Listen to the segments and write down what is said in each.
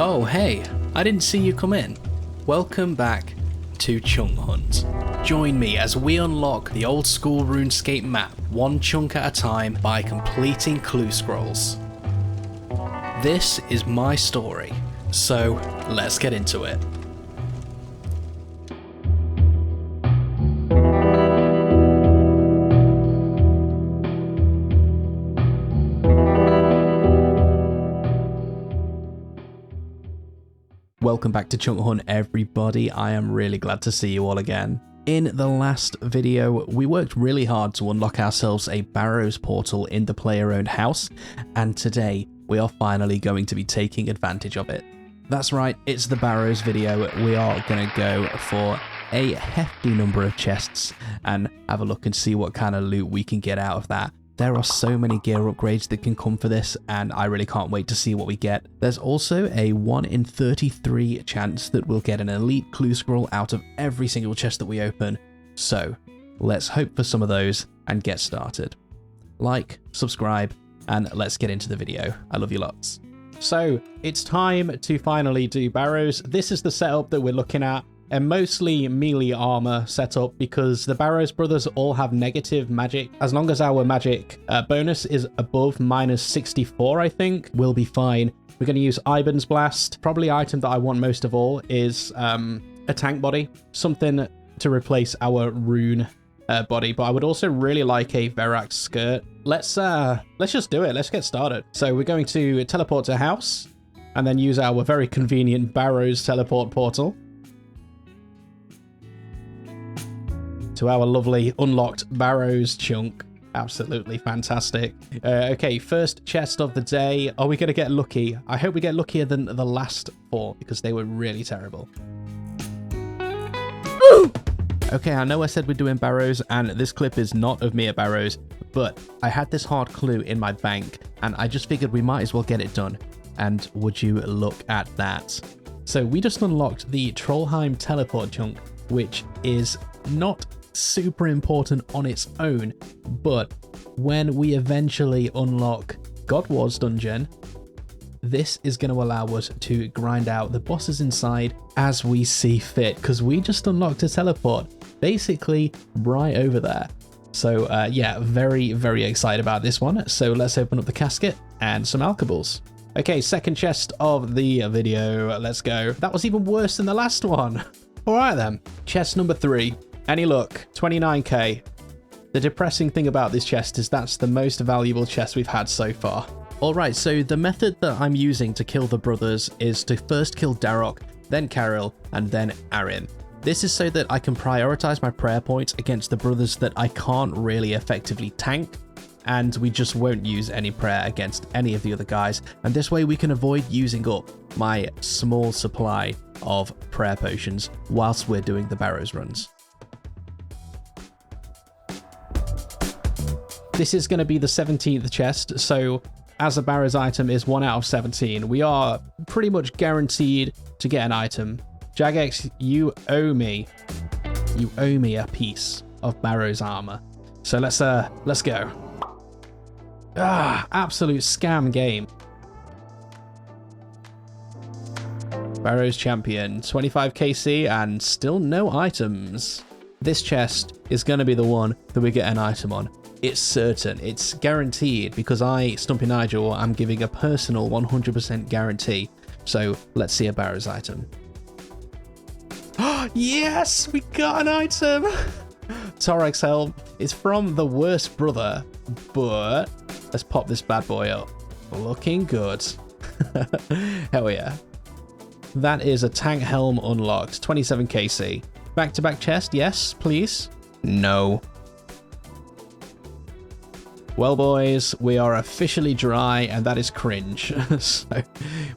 Oh hey, I didn't see you come in. Welcome back to Chunk Hunt. Join me as we unlock the old school RuneScape map one chunk at a time by completing clue scrolls. This is my story, so let's get into it. Welcome back to Chunk Hunt, everybody. I am really glad to see you all again. In the last video, we worked really hard to unlock ourselves a Barrows portal in the player-owned house, and today we are finally going to be taking advantage of it. That's right, it's the Barrows video. We are going to go for a hefty number of chests and have a look and see what kind of loot we can get out of that. There are so many gear upgrades that can come for this, and I really can't wait to see what we get. There's also a 1 in 33 chance that we'll get an elite clue scroll out of every single chest that we open. So let's hope for some of those and get started. Like, subscribe, and let's get into the video. I love you lots. So it's time to finally do Barrows. This is the setup that we're looking at. A mostly melee armor setup because the Barrows brothers all have negative magic. As long as our magic bonus is above -64, I think, we'll be fine. We're going to use Iban's Blast. Probably item that I want most of all is a tank body, something to replace our rune body. But I would also really like a Verax skirt. Let's just do it. Let's get started. So we're going to teleport to house and then use our very convenient Barrows teleport portal to our lovely unlocked Barrows chunk. Absolutely fantastic. Okay, first chest of the day. Are we going to get lucky? I hope we get luckier than the last 4 because they were really terrible. Ooh! Okay, I know I said we're doing Barrows and this clip is not of me at Barrows, but I had this hard clue in my bank and I just figured we might as well get it done. And would you look at that? So we just unlocked the Trollheim teleport chunk, which is not super important on its own, but when we eventually unlock God Wars dungeon, this is going to allow us to grind out the bosses inside as we see fit, because we just unlocked a teleport basically right over there. So yeah, very, very excited about this one. So let's open up the casket and some alkables. Okay, second chest of the video. Let's go. That was even worse than the last one. All right then. Chest number 3. Any luck? 29k. The depressing thing about this chest is that's the most valuable chest we've had so far. Alright, so the method that I'm using to kill the brothers is to first kill Darok, then Karil, and then Arin. This is so that I can prioritize my prayer points against the brothers that I can't really effectively tank, and we just won't use any prayer against any of the other guys, and this way we can avoid using up my small supply of prayer potions whilst we're doing the Barrows runs. This is going to be the 17th chest, so as a Barrows item is 1 out of 17, we are pretty much guaranteed to get an item. Jagex, you owe me a piece of Barrows armor. So let's go. Absolute scam game. Barrows champion, 25 KC and still no items. This chest is going to be the one that we get an item on. It's certain, it's guaranteed, because I, Stumpy Nigel, am giving a personal 100% guarantee. So let's see a Barrows item. Yes, we got an item. Torag's helm is from the worst brother, but let's pop this bad boy up. Looking good. Hell yeah. That is a tank helm unlocked, 27 KC. Back-to-back chest, yes, please. No. Well, boys, we are officially dry, and that is cringe. So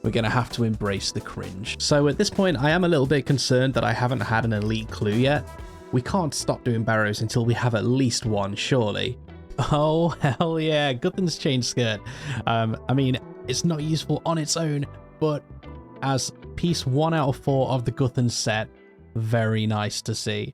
we're going to have to embrace the cringe. So at this point, I am a little bit concerned that I haven't had an elite clue yet. We can't stop doing Barrows until we have at least one, surely. Oh, hell yeah, Guthan's chain skirt. I mean, it's not useful on its own, but as piece 1 out of 4 of the Guthan set, very nice to see.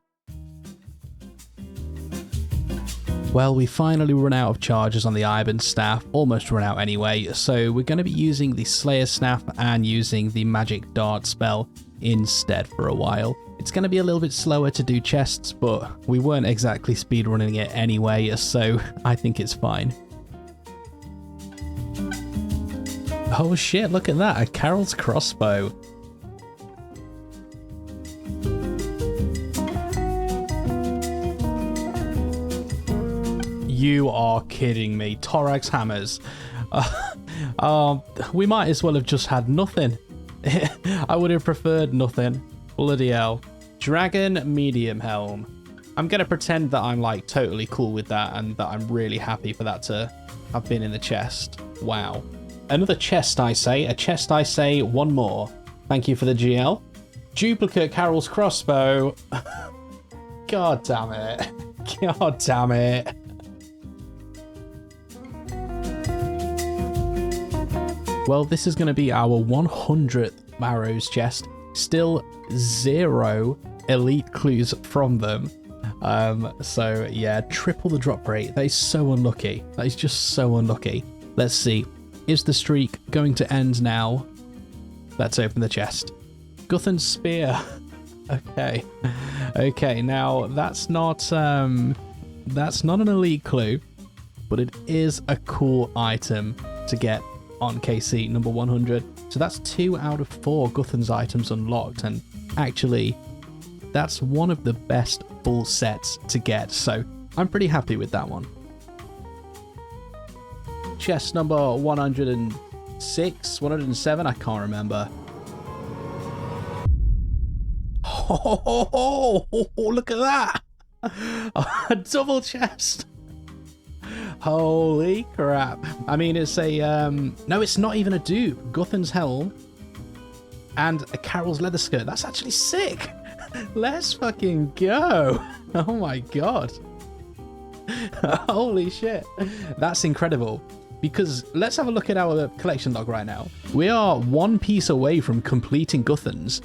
Well, we finally run out of charges on the Ivan staff, almost run out anyway, so we're going to be using the Slayer staff and using the magic dart spell instead for a while. It's going to be a little bit slower to do chests, but we weren't exactly speedrunning it anyway, so I think it's fine. Oh shit, look at that, a Carol's crossbow. You are kidding me. Thorax hammers. We might as well have just had nothing. I would have preferred nothing. Bloody hell. Dragon medium helm. I'm going to pretend that I'm like totally cool with that and that I'm really happy for that to have been in the chest. Wow. Another chest, I say. A chest, I say. One more. Thank you for the GL. Duplicate Carol's crossbow. God damn it. God damn it. Well, this is going to be our 100th Barrows chest. Still 0 elite clues from them. So yeah, triple the drop rate. That is so unlucky. That is just so unlucky. Let's see. Is the streak going to end now? Let's open the chest. Guthan's spear. Okay. Okay, now that's not an elite clue, but it is a cool item to get on KC number 100. So that's 2 out of 4 Guthan's items unlocked, and actually that's one of the best full sets to get, so I'm pretty happy with that one. Chest number 106, 107, I can't remember. Oh, look at that. A double chest. Holy crap. I mean, it's a, no, it's not even a dupe. Guthan's helm and a Carol's leather skirt. That's actually sick. Let's fucking go. Oh my god. Holy shit. That's incredible. Because let's have a look at our collection log right now. We are 1 piece away from completing Guthan's,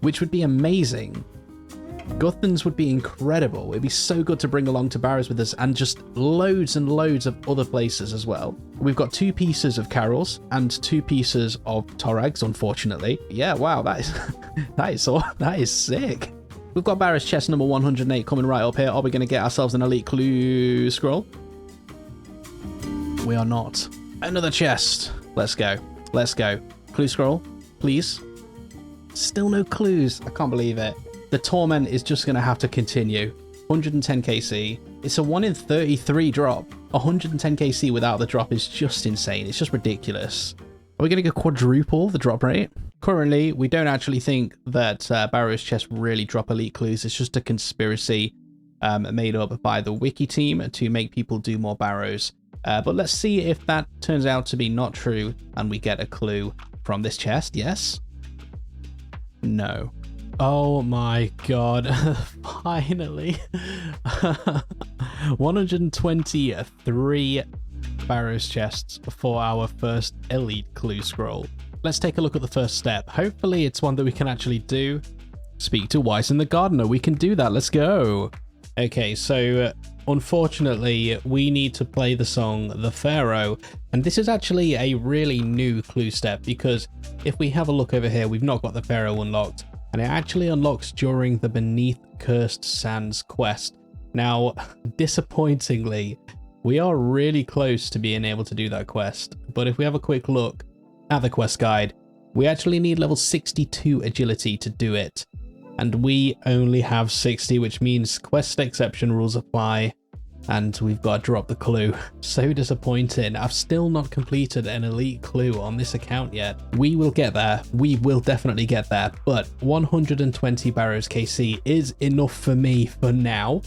which would be amazing. Guthan's would be incredible. It'd be so good to bring along to Barrows with us, and just loads and loads of other places as well. We've got 2 pieces of Carol's and 2 pieces of Torags, unfortunately. Yeah, wow, that is sick. We've got Barrows chest number 108 coming right up here. Are we going to get ourselves an elite clue scroll? We are not. Another chest. Let's go. Let's go. Clue scroll, please. Still no clues. I can't believe it. The torment is just going to have to continue. 110 KC. It's a 1 in 33 drop. 110 KC without the drop is just insane. It's just ridiculous. Are we going to go quadruple the drop rate? Currently, we don't actually think that Barrows chests really drop elite clues. It's just a conspiracy made up by the wiki team to make people do more Barrows. But let's see if that turns out to be not true and we get a clue from this chest. Yes? No. Oh my god. Finally. 123 Barrows chests for our first elite clue scroll. Let's take a look at the first step. Hopefully it's one that we can actually do. Speak to Weiss and the Gardener. We can do that. Let's go. Okay, so unfortunately we need to play the song The Pharaoh, and this is actually a really new clue step, because if we have a look over here, we've not got the Pharaoh unlocked, and it actually unlocks during the Beneath Cursed Sands quest. Now, disappointingly, we are really close to being able to do that quest, but if we have a quick look at the quest guide, we actually need level 62 agility to do it, and we only have 60, which means quest exception rules apply, and we've got to drop the clue. So disappointing. I've still not completed an elite clue on this account yet. We will get there. We will definitely get there, but 120 Barrows KC is enough for me for now,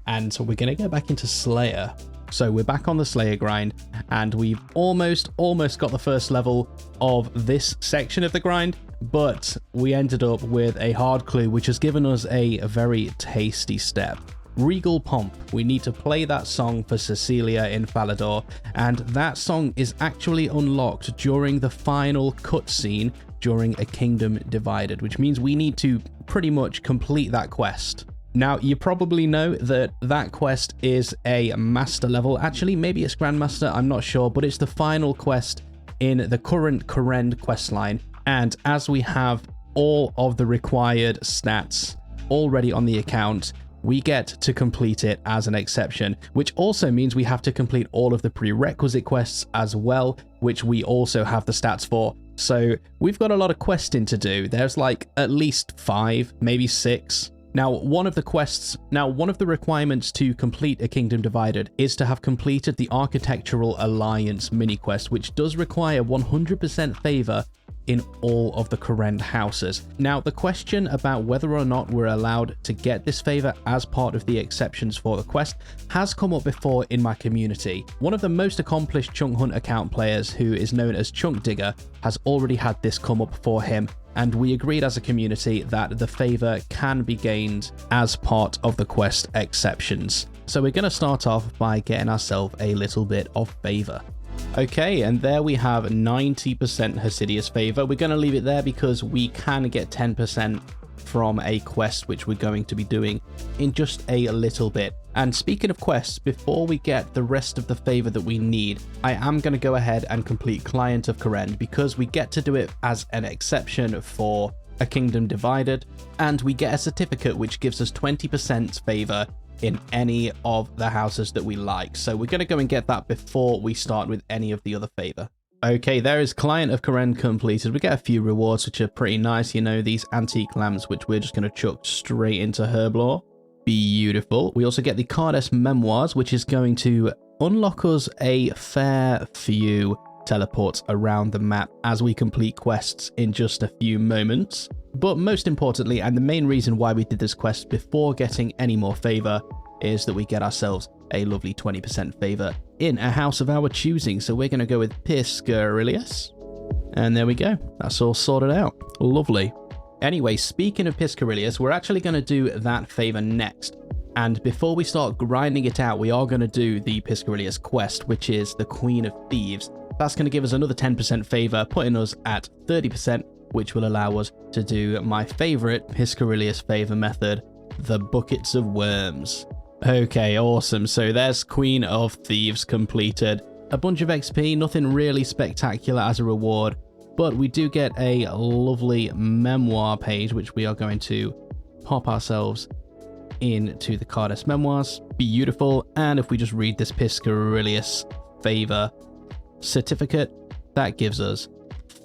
and so we're going to get back into Slayer. So we're back on the Slayer grind, and we've almost got the first level of this section of the grind, but we ended up with a hard clue, which has given us a very tasty step. Regal Pomp. We need to play that song for Cecilia in Falador, and that song is actually unlocked during the final cutscene during A Kingdom Divided, which means we need to pretty much complete that quest. Now, you probably know that that quest is a master level. Actually, maybe it's Grandmaster, I'm not sure, but it's the final quest in the current Kourend questline. And as we have all of the required stats already on the account, we get to complete it as an exception, which also means we have to complete all of the prerequisite quests as well, which we also have the stats for. So we've got a lot of questing to do. There's like at least 5, maybe 6. Now, one of the requirements to complete A Kingdom Divided is to have completed the Architectural Alliance mini quest, which does require 100% favor in all of the Kourend houses. Now, the question about whether or not we're allowed to get this favor as part of the exceptions for the quest has come up before in my community. One of the most accomplished Chunk Hunt account players, who is known as Chunk Digger, has already had this come up for him, and we agreed as a community that the favor can be gained as part of the quest exceptions. So we're going to start off by getting ourselves a little bit of favor. Okay, and there we have 90% Hasidius favor. We're going to leave it there because we can get 10% from a quest which we're going to be doing in just a little bit. And speaking of quests, before we get the rest of the favor that we need, I am going to go ahead and complete Client of Kourend because we get to do it as an exception for A Kingdom Divided, and we get a certificate which gives us 20% favor in any of the houses that we like. So we're going to go and get that before we start with any of the other favor. Okay, there is Client of Kourend completed. We get a few rewards which are pretty nice, you know, these antique lamps which we're just going to chuck straight into Herblore. Beautiful. We also get the Cardes Memoirs, which is going to unlock us a fair few teleports around the map as we complete quests in just a few moments. But most importantly, and the main reason why we did this quest before getting any more favor, is that we get ourselves a lovely 20% favor in a house of our choosing. So we're going to go with Piscarilius. And there we go. That's all sorted out. Lovely. Anyway, speaking of Piscarilius, we're actually going to do that favor next. And before we start grinding it out, we are going to do the Piscarilius quest, which is the Queen of Thieves. That's going to give us another 10% favor, putting us at 30%, which will allow us to do my favorite Piscarilius favor method, the Buckets of Worms. Okay, awesome. So there's Queen of Thieves completed. A bunch of XP, nothing really spectacular as a reward, but we do get a lovely memoir page, which we are going to pop ourselves into the Cardes Memoirs. Beautiful. And if we just read this Piscarilius favor certificate, that gives us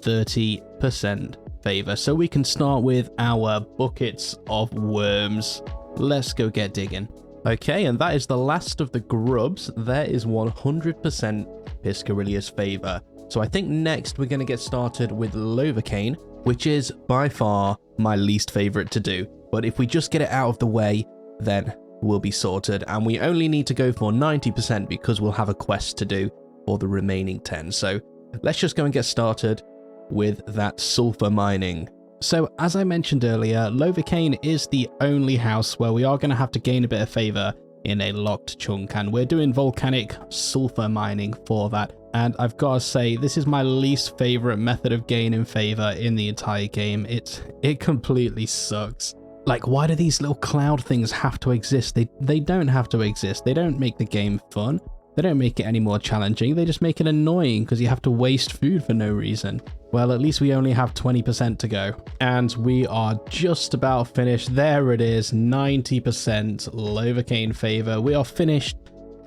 30% favor. So we can start with our Buckets of Worms. Let's go get digging. Okay, and that is the last of the grubs. There is 100% Piscarilius favor. So I think next we're going to get started with Lovercane, which is by far my least favorite to do. But if we just get it out of the way, then we'll be sorted. And we only need to go for 90% because we'll have a quest to do for the remaining 10. So let's just go and get started with that sulfur mining. So as I mentioned earlier, Lovercane is the only house where we are going to have to gain a bit of favor in a locked chunk, and we're doing volcanic sulfur mining for that. And I've got to say, this is my least favorite method of gaining favor in the entire game. It completely sucks. Like, why do these little cloud things have to exist? They don't have to exist. They don't make the game fun. They don't make it any more challenging. They just make it annoying because you have to waste food for no reason. Well, at least we only have 20% to go. And we are just about finished. There it is, 90% Lovercane favor. We are finished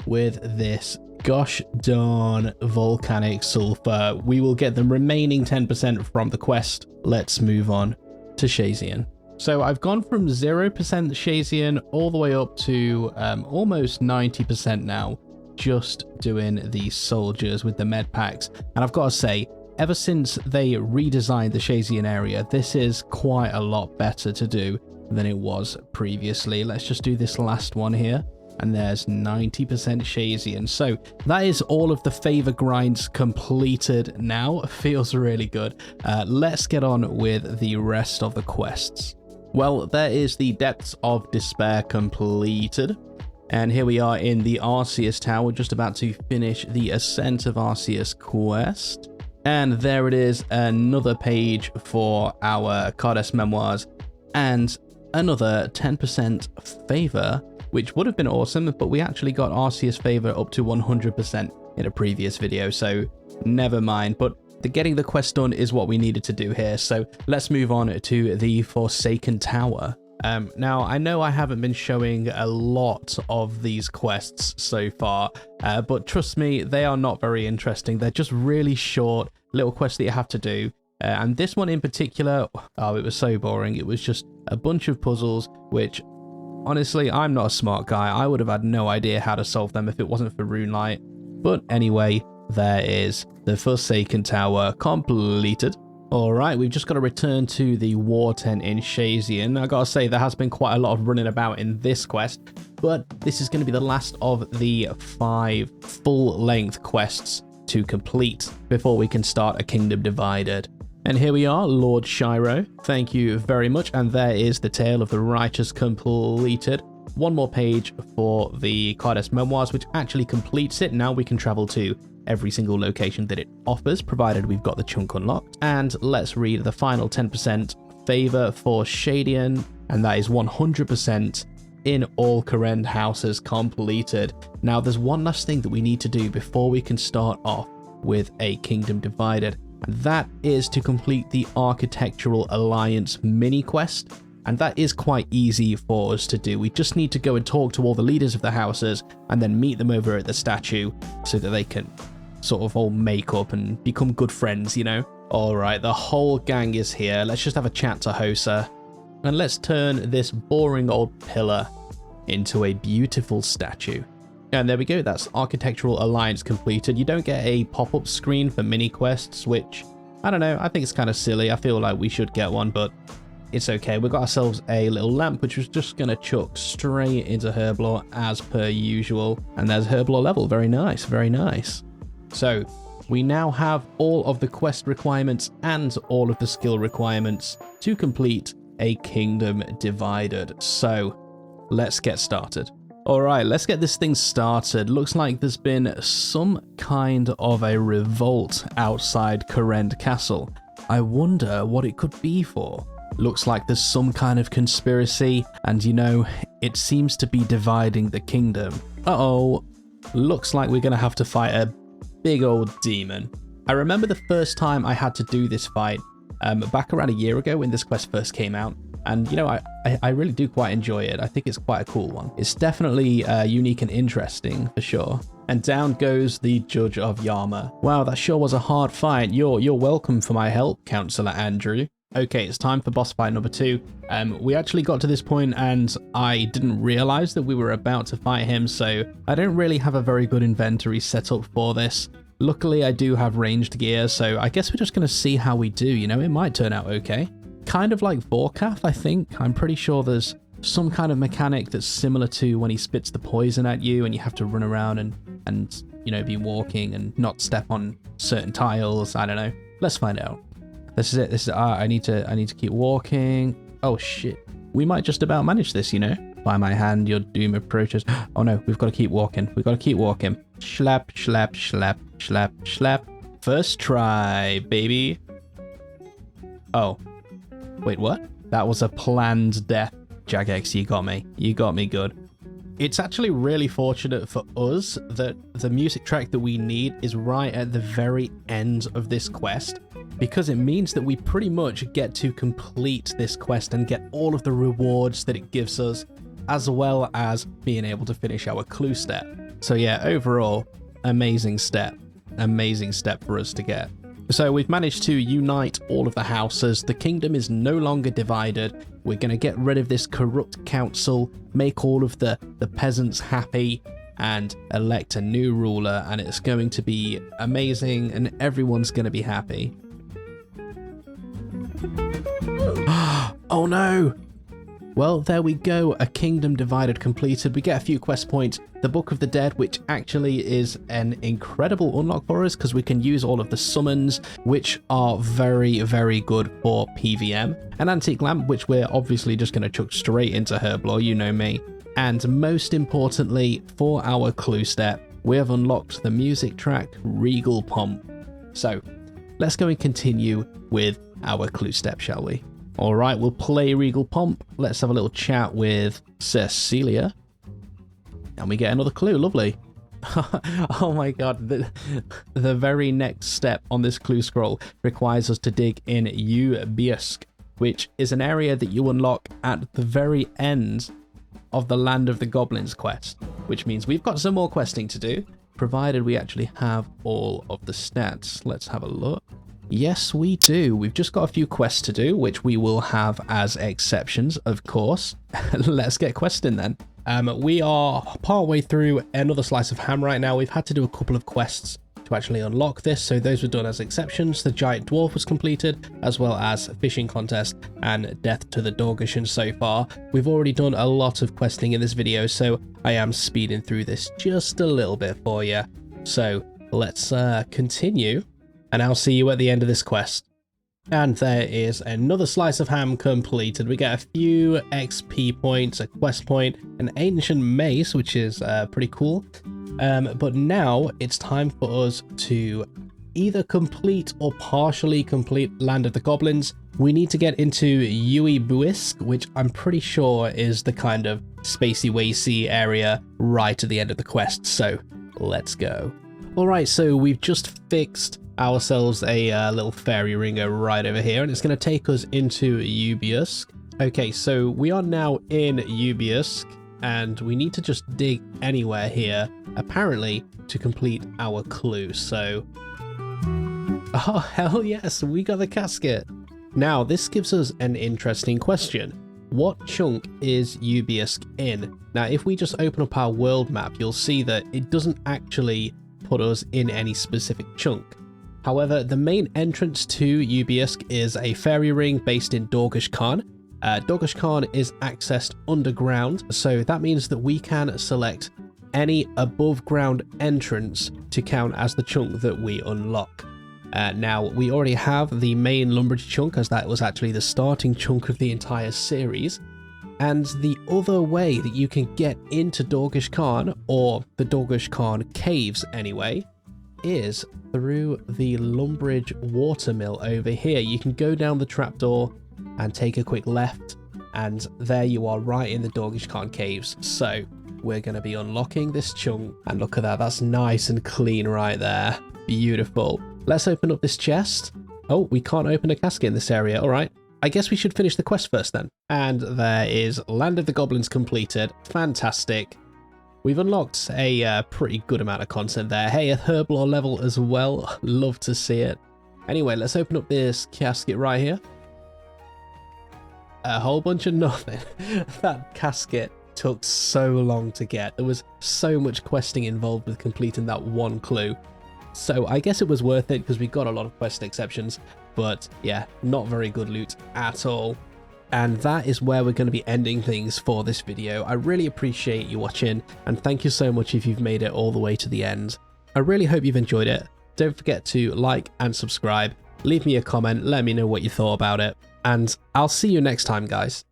with this gosh darn volcanic sulfur. We will get the remaining 10% from the quest. Let's move on to Shazian. So I've gone from 0% Shazian all the way up to almost 90% now, just doing the soldiers with the med packs. And I've got to say, ever since they redesigned the Shazian area, this is quite a lot better to do than it was previously. Let's just do this last one here. And there's 90% Shazian. So that is all of the favor grinds completed now. Feels really good. Let's get on with the rest of the quests. Well, there is the Depths of Despair completed. And here we are in the Arceus Tower, just about to finish the Ascent of Arceus quest. And there it is, another page for our Cardes Memoirs. And another 10% favor, which would have been awesome, but we actually got Arceus favor up to 100% in a previous video, so never mind. But getting the quest done is what we needed to do here, so let's move on to the Forsaken Tower. Now, I know I haven't been showing a lot of these quests so far, but trust me, they are not very interesting. They're just really short little quests that you have to do. And this one in particular, oh, it was so boring. It was just a bunch of puzzles, which honestly, I'm not a smart guy. I would have had no idea how to solve them if it wasn't for Runelight. But anyway, there is the Forsaken Tower completed. Alright, we've just got to return to the war tent in Shazian. I gotta say, there has been quite a lot of running about in this quest, but this is going to be the last of the 5 full-length quests to complete before we can start A Kingdom Divided. And here we are, Lord Shiro. Thank you very much, and there is the Tale of the Righteous completed. One more page for the Cardes Memoirs, which actually completes it. Now we can travel to every single location that it offers, provided we've got the chunk unlocked. And let's read the final 10% favor for Shadian, and that is 100% in all Kourend houses completed. Now there's one last thing that we need to do before we can start off with A Kingdom Divided, and that is to complete the Architectural Alliance mini quest. And that is quite easy for us to do. We just need to go and talk to all the leaders of the houses and then meet them over at the statue so that they can sort of all make up and become good friends, you know? Alright, the whole gang is here. Let's just have a chat to Hosa. And let's turn this boring old pillar into a beautiful statue. And there we go, that's Architectural Alliance completed. You don't get a pop-up screen for mini quests, which, I don't know, I think it's kind of silly. I feel like we should get one, but it's okay. We got ourselves a little lamp, which was just going to chuck straight into Herblore as per usual. And there's Herblore level. Very nice, very nice. So we now have all of the quest requirements and all of the skill requirements to complete A Kingdom Divided. So let's get started. Alright, let's get this thing started. Looks like there's been some kind of a revolt outside Kourend Castle. I wonder what it could be for. Looks like there's some kind of conspiracy, and you know, it seems to be dividing the kingdom. Uh-oh, looks like we're gonna have to fight a big old demon. I remember the first time I had to do this fight, back around a year ago when this quest first came out, and you know, I really do quite enjoy it. I think it's quite a cool one. It's definitely unique and interesting, for sure. And down goes the Judge of Yama. Wow, that sure was a hard fight. You're welcome for my help, Councillor Andrew. Okay, it's time for boss fight number 2. We actually got to this point and I didn't realize that we were about to fight him, so I don't really have a very good inventory set up for this. Luckily, I do have ranged gear, so I guess we're just going to see how we do, you know, it might turn out okay. Kind of like Vorkath, I think. I'm pretty sure there's some kind of mechanic that's similar to when he spits the poison at you and you have to run around and you know, be walking and not step on certain tiles. I don't know. Let's find out. This is it. This is I need to keep walking. Oh shit. We might just about manage this, you know. By my hand, your doom approaches. Oh no, we've got to keep walking. We've got to keep walking. Schlap, schlap, schlap, schlap, schlap. First try, baby. Oh. Wait, what? That was a planned death. Jagex, you got me. You got me good. It's actually really fortunate for us that the music track that we need is right at the very end of this quest, because it means that we pretty much get to complete this quest and get all of the rewards that it gives us, as well as being able to finish our clue step. So yeah, overall, amazing step for us to get. So we've managed to unite all of the houses. The kingdom is no longer divided. We're going to get rid of this corrupt council, make all of the peasants happy, and elect a new ruler, and it's going to be amazing, and everyone's going to be happy. Oh no! Well, there we go, A Kingdom Divided completed. We get a few quest points. The Book of the Dead, which actually is an incredible unlock for us because we can use all of the summons, which are very, very good for PVM. An Antique Lamp, which we're obviously just going to chuck straight into Herblore, you know me. And most importantly, for our clue step, we have unlocked the music track Regal Pomp. So, let's go and continue with our clue step, shall we? All right, we'll play Regal Pomp. Let's have a little chat with Cecilia. And we get another clue. Lovely. Oh my god, the very next step on this clue scroll requires us to dig in Ubiesk, which is an area that you unlock at the very end of the Land of the Goblins quest, which means we've got some more questing to do, provided we actually have all of the stats. Let's have a look. Yes, we do. We've just got a few quests to do, which we will have as exceptions, of course. Let's get questing then. We are partway through another slice of ham right now. We've had to do a couple of quests to actually unlock this, so those were done as exceptions. The giant dwarf was completed, as well as fishing contest and death to the Dorgishan so far. We've already done a lot of questing in this video, so I am speeding through this just a little bit for you. So let's continue, and I'll see you at the end of this quest. And there is another slice of ham completed. We get a few XP points, a quest point, an ancient mace, which is pretty cool. But now it's time for us to either complete or partially complete Land of the Goblins. We need to get into Ubiesk, which I'm pretty sure is the kind of spacey wacy area right at the end of the quest. So let's go. All right, so we've just fixed ourselves a little fairy ringer right over here, and it's going to take us into Ubiesk. Okay, so we are now in Ubiesk, and we need to just dig anywhere here, apparently, to complete our clue. So, oh hell yes, we got the casket. Now this gives us an interesting question. What chunk is Ubiesk in? Now if we just open up our world map, you'll see that it doesn't actually put us in any specific chunk. However, the main entrance to Ubiesk is a fairy ring based in Dorgish Khan. Dorgish Khan is accessed underground, so that means that we can select any above ground entrance to count as the chunk that we unlock. Now, we already have the main Lumberjee chunk, as that was actually the starting chunk of the entire series. And the other way that you can get into Dorgish Khan, or the Dorgish Khan caves anyway, is through the Lumbridge watermill over here. You can go down the trapdoor and take a quick left, and there you are right in the Dorgish Khan caves. So we're going to be unlocking this chunk, and look at that, that's nice and clean right there. Beautiful. Let's open up this chest. Oh, we can't open a casket in this area. All right, I guess we should finish the quest first then. And there is Land of the Goblins completed. Fantastic. We've unlocked a pretty good amount of content there. Hey, a herblore level as well. Love to see it. Anyway, let's open up this casket right here. A whole bunch of nothing. That casket took so long to get. There was so much questing involved with completing that one clue. So I guess it was worth it because we got a lot of quest exceptions. But yeah, not very good loot at all. And that is where we're going to be ending things for this video. I really appreciate you watching, and thank you so much if you've made it all the way to the end. I really hope you've enjoyed it. Don't forget to like and subscribe. Leave me a comment, let me know what you thought about it, and I'll see you next time, guys.